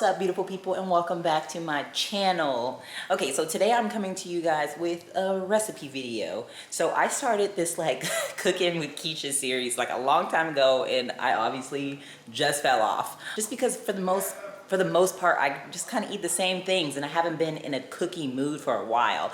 What's up, beautiful people, and welcome back to my channel. Okay, so today I'm coming to you guys with a recipe video. So I started this like cooking with Kesha series like a long time ago, and I obviously just fell off just because for the most part I just kind of eat the same things and I haven't been in a cooking mood for a while.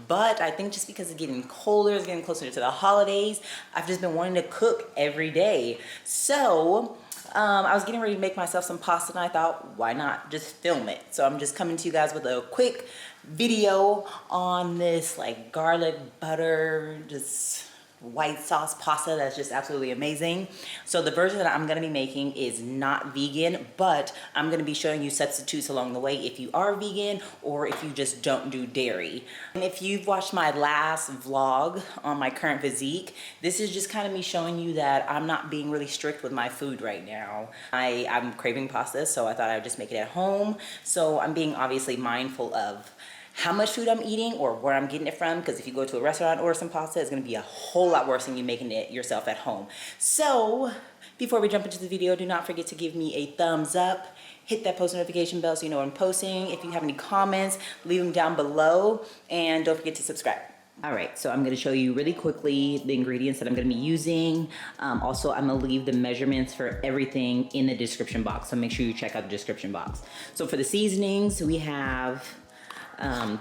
But I think just because it's getting colder, it's getting closer to the holidays, I've just been wanting to cook every day. So I was getting ready to make myself some pasta and I thought, why not just film it? So I'm just coming to you guys with a quick video on this like garlic butter, just white sauce pasta that's just absolutely amazing. So the version that I'm going to be making is not vegan, but I'm going to be showing you substitutes along the way if you are vegan or if you just don't do dairy. And if you've watched my last vlog on my current physique, this is just kind of me showing you that I'm not being really strict with my food right now. I'm craving pasta, so I thought I would just make it at home. So I'm being obviously mindful of how much food I'm eating or where I'm getting it from, because if you go to a restaurant and order some pasta, it's going to be a whole lot worse than you making it yourself at home. So before we jump into the video, do not forget to give me a thumbs up, hit that post notification bell so you know when I'm posting. If you have any comments, leave them down below, and don't forget to subscribe. All right, so I'm going to show you really quickly the ingredients that I'm going to be using. Also, I'm going to leave the measurements for everything in the description box, so make sure you check out the description box. So for the seasonings, we have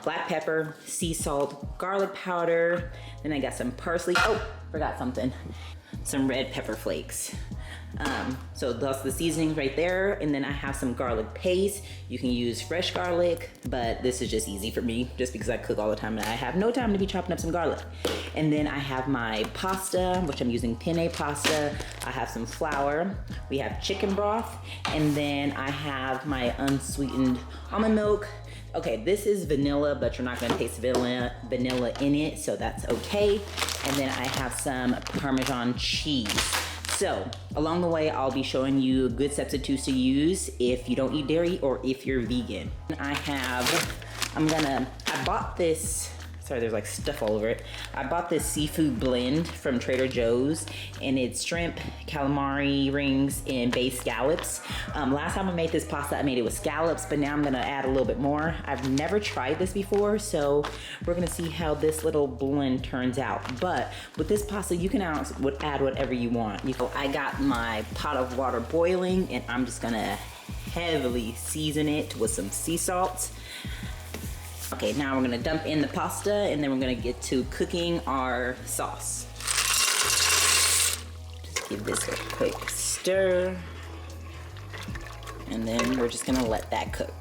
black pepper, sea salt, garlic powder. Then I got some parsley. Oh, forgot something. Some red pepper flakes. So that's the seasonings right there. And then I have some garlic paste. You can use fresh garlic, but this is just easy for me just because I cook all the time and I have no time to be chopping up some garlic. And then I have my pasta, which I'm using penne pasta. I have some flour. We have chicken broth. And then I have my unsweetened almond milk. Okay, this is vanilla, but you're not gonna taste vanilla in it, so that's okay. And then I have some Parmesan cheese. So along the way, I'll be showing you good substitutes to use if you don't eat dairy or if you're vegan. I bought this, sorry, there's like stuff all over it. I bought this seafood blend from Trader Joe's, and it's shrimp, calamari rings, and bay scallops. Last time I made this pasta, I made it with scallops, but now I'm gonna add a little bit more. I've never tried this before, so we're gonna see how this little blend turns out. But with this pasta, you can add whatever you want. I got my pot of water boiling, and I'm just gonna heavily season it with some sea salt. Okay, now we're gonna dump in the pasta and then we're gonna get to cooking our sauce. Just give this a quick stir. And then we're just gonna let that cook.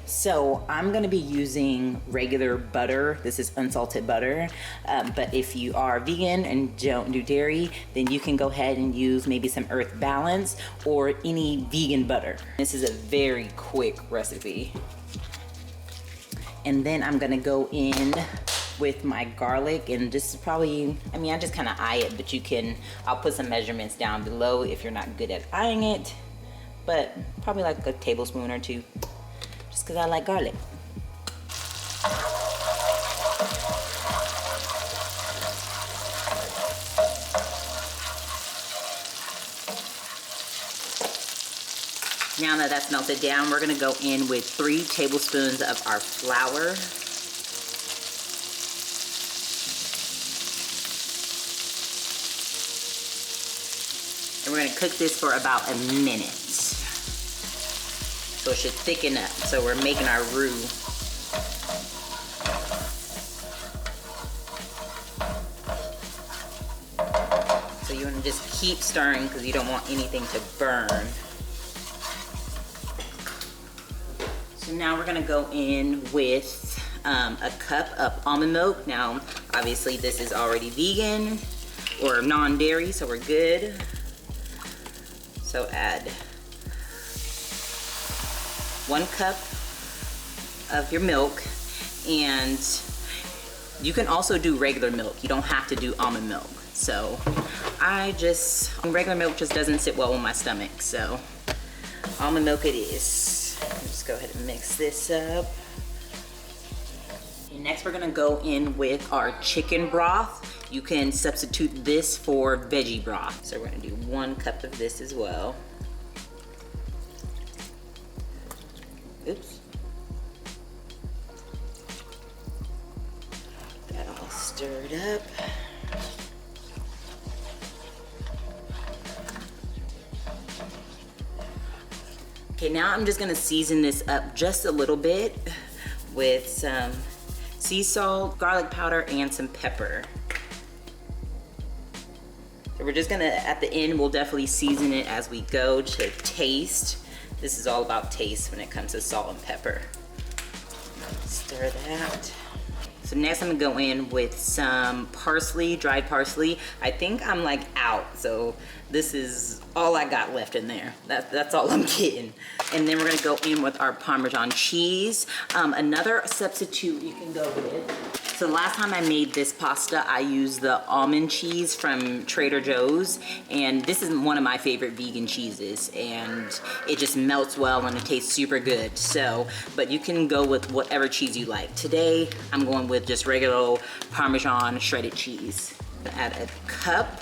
So I'm gonna be using regular butter. This is unsalted butter. But if you are vegan and don't do dairy, then you can go ahead and use maybe some Earth Balance or any vegan butter. This is a very quick recipe. And then I'm gonna go in with my garlic, and this is probably, I mean, I just kind of eye it, but I'll put some measurements down below if you're not good at eyeing it, but probably like a tablespoon or two. Just because I like garlic. Now that that's melted down, we're gonna go in with 3 tablespoons of our flour. And we're gonna cook this for about a minute. So it should thicken up. So we're making our roux. So you want to just keep stirring because you don't want anything to burn. So now we're gonna go in with a cup of almond milk. Now, obviously this is already vegan or non-dairy, so we're good. So add 1 cup of your milk, and you can also do regular milk. You don't have to do almond milk. So regular milk just doesn't sit well in my stomach, so almond milk it is. Just go ahead and mix this up. And next we're gonna go in with our chicken broth. You can substitute this for veggie broth. So we're gonna do 1 cup of this as well. Stir it up. Okay, now I'm just gonna season this up just a little bit with some sea salt, garlic powder, and some pepper. So we're just gonna, at the end, we'll definitely season it as we go to taste. This is all about taste when it comes to salt and pepper. Stir that. So next I'm gonna go in with some parsley, dried parsley. I think I'm like out, so this is all I got left in there. That's all I'm getting. And then we're gonna go in with our Parmesan cheese. Another substitute you can go with. So last time I made this pasta, I used the almond cheese from Trader Joe's, and this is one of my favorite vegan cheeses, and it just melts well and it tastes super good. So, but you can go with whatever cheese you like. Today, I'm going with just regular old Parmesan shredded cheese. Add a cup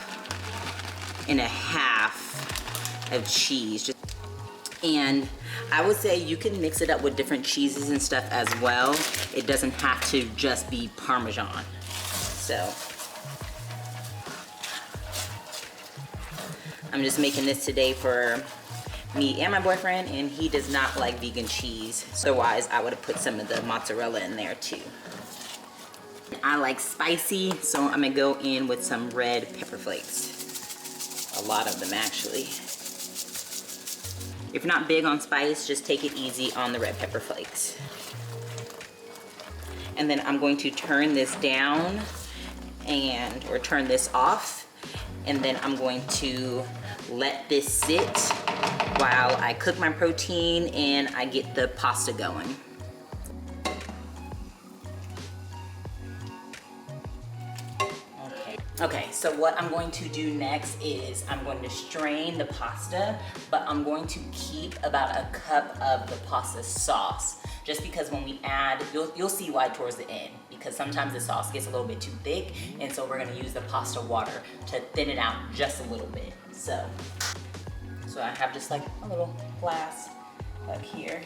and a half of cheese. And I would say you can mix it up with different cheeses and stuff as well. It doesn't have to just be Parmesan. So I'm just making this today for me and my boyfriend, and he does not like vegan cheese. So otherwise I would have put some of the mozzarella in there too. I like spicy, so I'm gonna go in with some red pepper flakes. A lot of them actually. If you're not big on spice, just take it easy on the red pepper flakes. And then I'm going to turn this down or turn this off. And then I'm going to let this sit while I cook my protein and I get the pasta going. Okay, so what I'm going to do next is I'm going to strain the pasta, but I'm going to keep about a cup of the pasta sauce. Just because when we add, you'll see why towards the end, because sometimes the sauce gets a little bit too thick, and so we're gonna use the pasta water to thin it out just a little bit. So I have just like a little glass up here.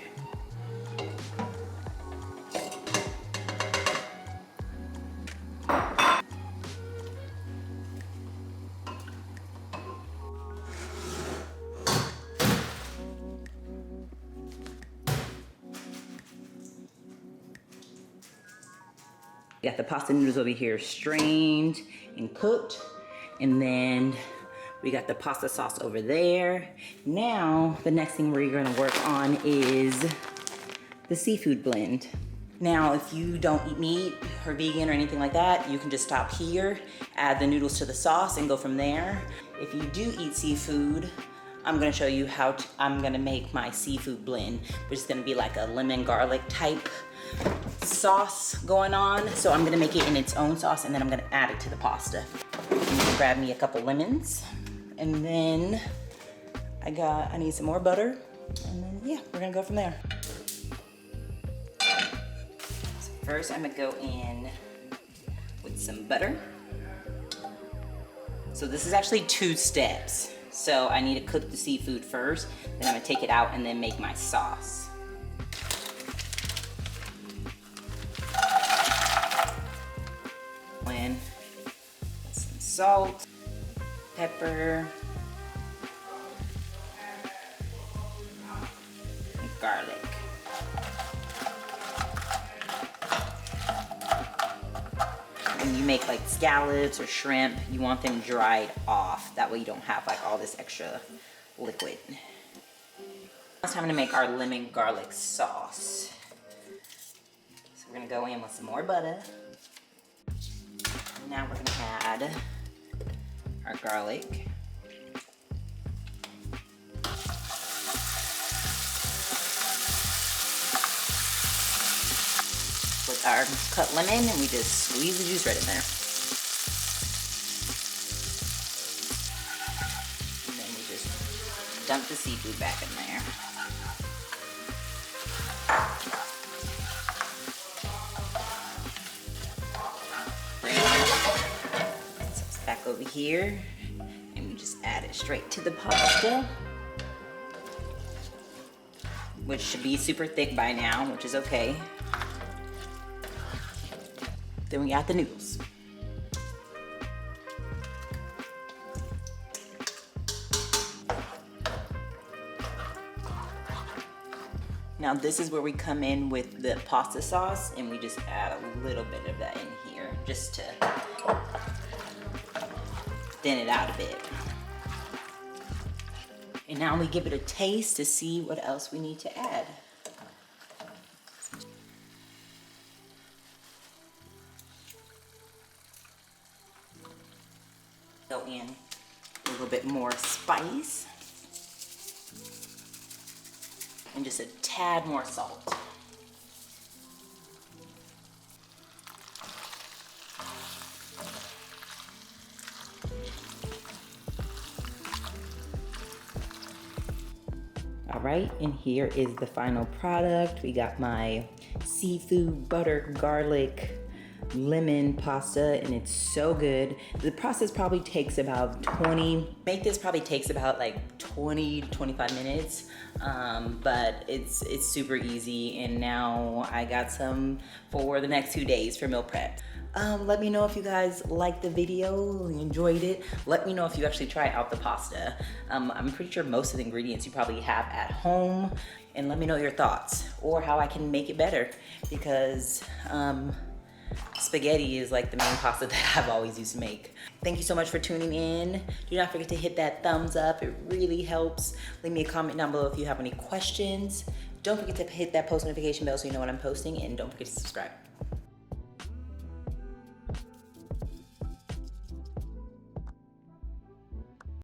Got the pasta noodles over here strained and cooked. And then we got the pasta sauce over there. Now, the next thing we're gonna work on is the seafood blend. Now, if you don't eat meat or vegan or anything like that, you can just stop here, add the noodles to the sauce and go from there. If you do eat seafood, I'm gonna show you how I'm gonna make my seafood blend, which is gonna be like a lemon garlic type sauce going on. So I'm gonna make it in its own sauce and then I'm gonna add it to the pasta. I'm gonna grab me a couple lemons, and then I need some more butter, and then yeah, we're gonna go from there. So first I'm gonna go in with some butter. So this is actually 2 steps. So I need to cook the seafood first, then I'm gonna take it out and then make my sauce. Some salt, pepper, and garlic. When you make like scallops or shrimp, you want them dried off. That way you don't have like all this extra liquid. Now it's time to make our lemon garlic sauce. So we're gonna go in with some more butter. Now we're gonna add our garlic. With our cut lemon, and we just squeeze the juice right in there. And then we just dump the seafood back in there. Back over here, and we just add it straight to the pasta, which should be super thick by now, which is okay. Then we add the noodles. Now this is where we come in with the pasta sauce, and we just add a little bit of that in here just to thin it out a bit. And now we give it a taste to see what else we need to add. Go in a little bit more spice and just a tad more salt. All right, and here is the final product. We got my seafood, butter, garlic, lemon pasta, and it's so good. The process probably takes about 20 to 25 minutes, but it's super easy. And now I got some for the next 2 days for meal prep. Let me know if you guys liked the video, enjoyed it. Let me know if you actually try out the pasta. I'm pretty sure most of the ingredients you probably have at home, and let me know your thoughts or how I can make it better, because spaghetti is like the main pasta that I've always used to make. Thank you so much for tuning in. Do not forget to hit that thumbs up. It really helps. Leave me a comment down below if you have any questions. Don't forget to hit that post notification bell so you know when I'm posting, and don't forget to subscribe.